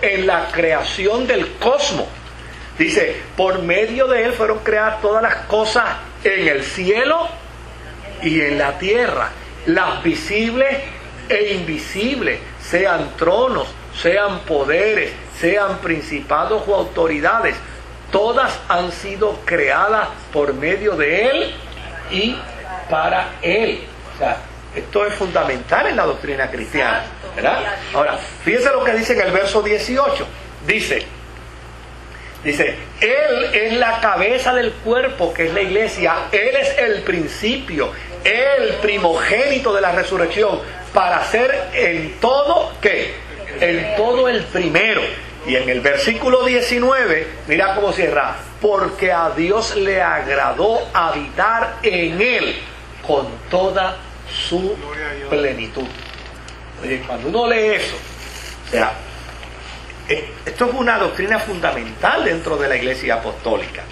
en la creación del cosmos. Dice, por medio de Él fueron creadas todas las cosas en el cielo y en la tierra, las visibles e invisibles, sean tronos, sean poderes, sean principados o autoridades. Todas han sido creadas por medio de Él y para Él. O sea, esto es fundamental en la doctrina cristiana, ¿verdad? Ahora, fíjense lo que dice en el verso 18. Dice, Él es la cabeza del cuerpo, que es la iglesia. Él es el principio, el primogénito de la resurrección, para ser en todo, ¿qué? En todo el primero. Y en el versículo 19, mira cómo cierra: porque a Dios le agradó habitar en Él con toda su plenitud. Oye, cuando uno lee eso, o sea, esto es una doctrina fundamental dentro de la Iglesia Apostólica.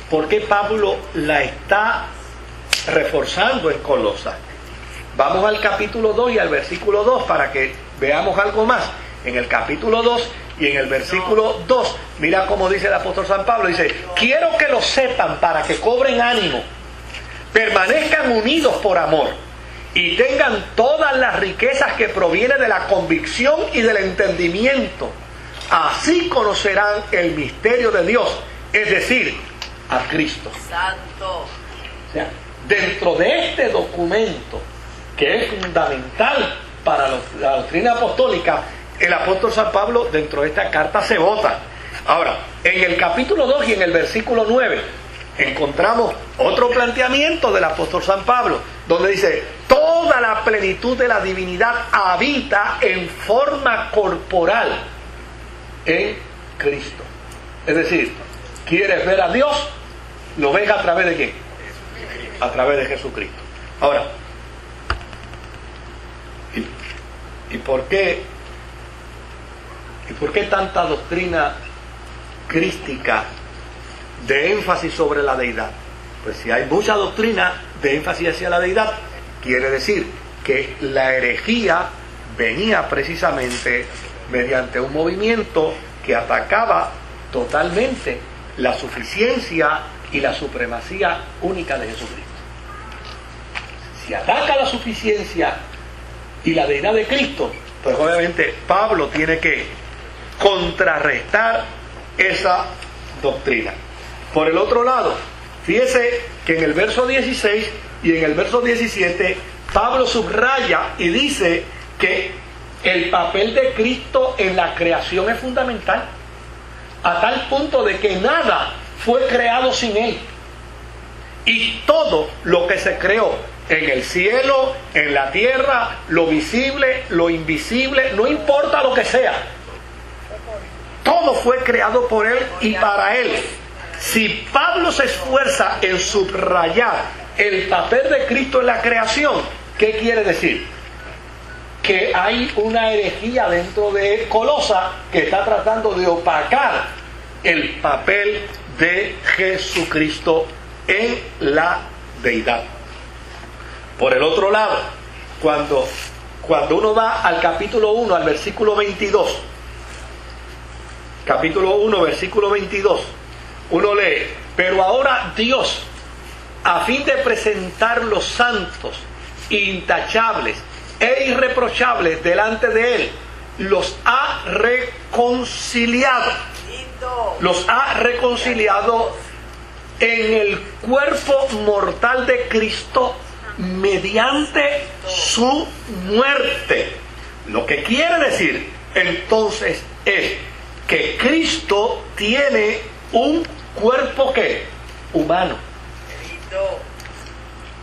¿Por qué Pablo la está reforzando en Colosas? Vamos al capítulo 2 y al versículo 2 para que veamos algo más. En el capítulo 2 y en el versículo 2, mira cómo dice el apóstol San Pablo. Dice, quiero que lo sepan para que cobren ánimo, permanezcan unidos por amor y tengan todas las riquezas que provienen de la convicción y del entendimiento. Así conocerán el misterio de Dios, es decir, a Cristo. Santo. O sea, dentro de este documento, que es fundamental para la doctrina apostólica, el apóstol San Pablo dentro de esta carta se bota. Ahora, en el capítulo 2 y en el versículo 9 encontramos otro planteamiento del apóstol San Pablo, donde dice, toda la plenitud de la divinidad habita en forma corporal en Cristo. Es decir, ¿quieres ver a Dios? ¿Lo ves a través de qué? A través de Jesucristo. Ahora, ¿y por qué tanta doctrina crística de énfasis sobre la deidad? Pues si hay mucha doctrina de énfasis hacia la deidad, quiere decir que la herejía venía precisamente mediante un movimiento que atacaba totalmente la suficiencia y la supremacía única de Jesucristo. Si ataca la suficiencia y la deidad de Cristo, pues obviamente Pablo tiene que contrarrestar esa doctrina. Por el otro lado, fíjese que en el verso 16 y en el verso 17 Pablo subraya y dice que el papel de Cristo en la creación es fundamental, a tal punto de que nada fue creado sin Él. Y todo lo que se creó en el cielo, en la tierra, lo visible, lo invisible, no importa lo que sea, todo fue creado por Él y para Él. Si Pablo se esfuerza en subrayar el papel de Cristo en la creación, ¿qué quiere decir? Que hay una herejía dentro de Colosas que está tratando de opacar el papel de Jesucristo en la deidad. Por el otro lado, cuando uno va al capítulo 1, al versículo 22, capítulo 1, versículo 22, uno lee, pero ahora Dios, a fin de presentar los santos, intachables e irreprochables delante de Él, los ha reconciliado. Los ha reconciliado en el cuerpo mortal de Cristo mediante su muerte. Lo que quiere decir entonces es que Cristo tiene un cuerpo que humano.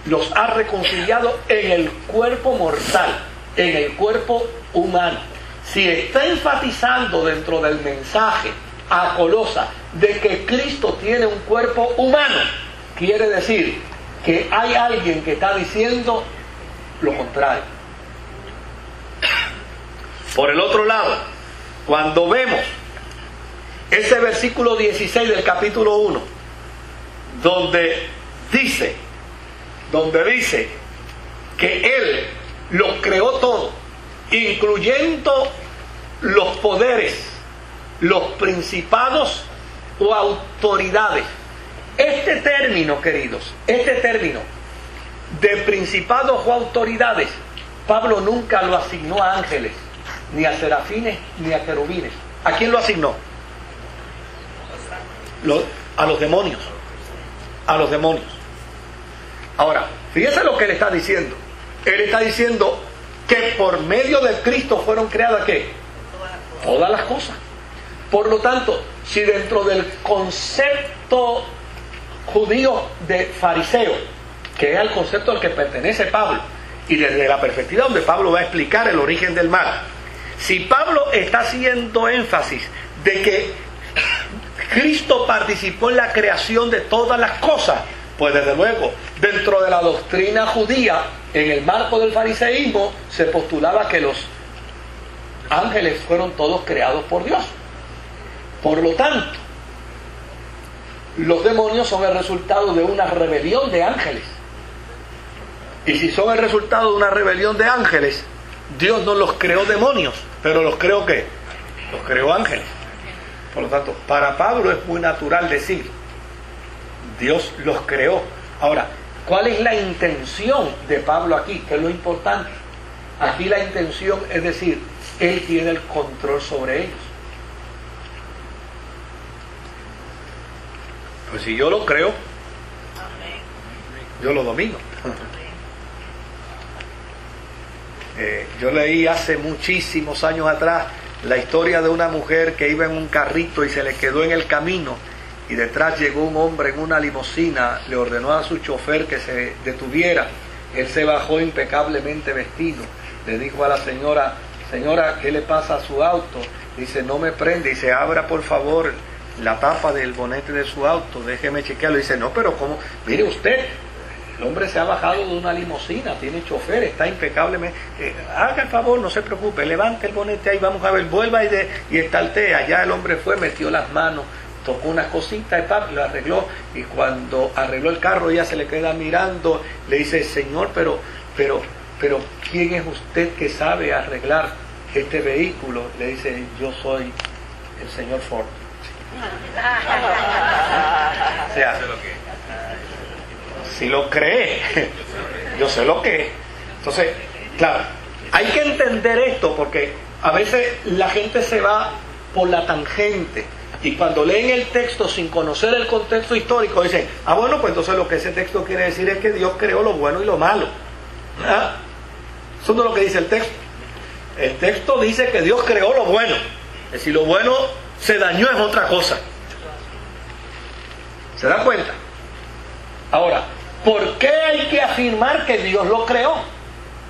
Los ha reconciliado en el cuerpo mortal, en el cuerpo humano. Si está enfatizando dentro del mensaje a Colosas de que Cristo tiene un cuerpo humano, quiere decir que hay alguien que está diciendo lo contrario. Por el otro lado, cuando vemos ese versículo 16 del capítulo 1, donde dice que Él lo creó todo, incluyendo los poderes los principados o autoridades. Este término, queridos, este término de principados o autoridades, Pablo nunca lo asignó a ángeles, ni a serafines, ni a querubines. ¿A quién lo asignó? A los demonios. A los demonios. Ahora, fíjese lo que él está diciendo. Él está diciendo que por medio de Cristo fueron creadas ¿qué? Todas las cosas. Por lo tanto, si dentro del concepto judío de fariseo, que es el concepto al que pertenece Pablo, y desde la perspectiva donde Pablo va a explicar el origen del mal, si Pablo está haciendo énfasis de que Cristo participó en la creación de todas las cosas, pues desde luego, dentro de la doctrina judía, en el marco del fariseísmo, se postulaba que los ángeles fueron todos creados por Dios. Por lo tanto, los demonios son el resultado de una rebelión de ángeles. Y si son el resultado de una rebelión de ángeles, Dios no los creó demonios, pero los creó ¿qué? Los creó ángeles. Por lo tanto, para Pablo es muy natural decir, Dios los creó. Ahora, ¿cuál es la intención de Pablo aquí? ¿Qué es lo importante? Aquí la intención es decir, Él tiene el control sobre ellos. Pues si yo lo creo, yo lo domino. Yo leí hace muchísimos años atrás la historia de una mujer que iba en un carrito y se le quedó en el camino, y detrás llegó un hombre en una limusina, le ordenó a su chofer que se detuviera. Él se bajó impecablemente vestido, le dijo a la señora, señora, ¿qué le pasa a su auto? Dice, no me prende. Dice, abra por favor la tapa del bonete de su auto, déjeme chequearlo. Dice, no, pero ¿cómo? Mire usted, el hombre se ha bajado de una limusina, tiene chofer, está impecablemente. Haga el favor, no se preocupe, levante el bonete ahí, vamos a ver, vuelva y estaltea. Allá el hombre fue, metió las manos, tocó unas cositas, lo arregló, y cuando arregló el carro ella se le queda mirando, le dice, señor, pero ¿quién es usted que sabe arreglar este vehículo? Le dice, yo soy el señor Ford. O sea, si lo cree, yo sé lo que es. Entonces, claro, hay que entender esto, porque a veces la gente se va por la tangente, y cuando leen el texto sin conocer el contexto histórico dicen, bueno, pues entonces lo que ese texto quiere decir es que Dios creó lo bueno y lo malo. ¿Ah? Eso no es lo que dice el texto. El texto dice que Dios creó lo bueno. Es decir, lo bueno se dañó es otra cosa. ¿Se dan cuenta? Ahora, ¿por qué hay que afirmar que Dios lo creó?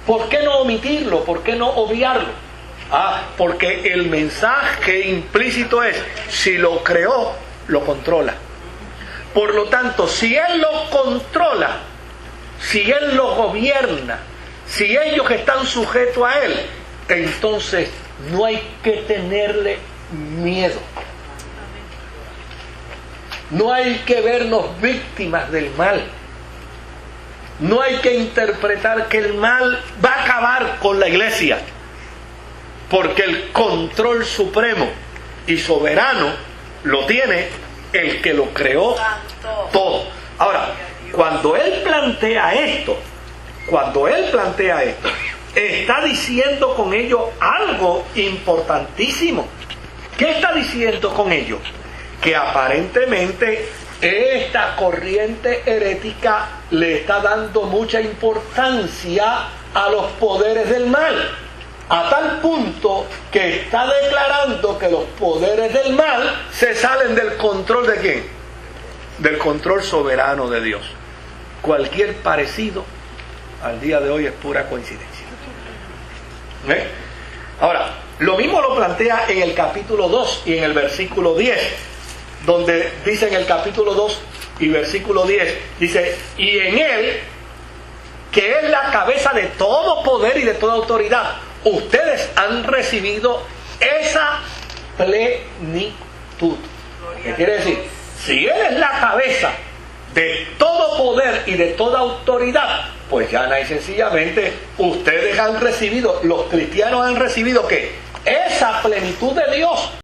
¿Por qué no omitirlo? ¿Por qué no obviarlo? Porque el mensaje implícito es, si lo creó, lo controla. Por lo tanto, si Él lo controla, si Él lo gobierna, si ellos están sujetos a Él, entonces no hay que tenerle miedo. No hay que vernos víctimas del mal. No hay que interpretar que el mal va a acabar con la iglesia, porque el control supremo y soberano lo tiene el que lo creó todo. Ahora, cuando él plantea esto, está diciendo con ello algo importantísimo. ¿Qué está diciendo con ello? Que aparentemente esta corriente herética le está dando mucha importancia a los poderes del mal, a tal punto que está declarando que los poderes del mal se salen del control ¿de quién? Del control soberano de Dios. Cualquier parecido al día de hoy es pura coincidencia. Ahora, lo mismo lo plantea en el capítulo 2 y en el versículo 10, donde dice en el capítulo 2 y versículo 10, dice, y en Él, que es la cabeza de todo poder y de toda autoridad, ustedes han recibido esa plenitud. ¿Qué quiere decir? Si Él es la cabeza de todo poder y de toda autoridad, pues ya no hay, sencillamente ustedes han recibido, los cristianos han recibido ¿qué? Esa plenitud de Dios.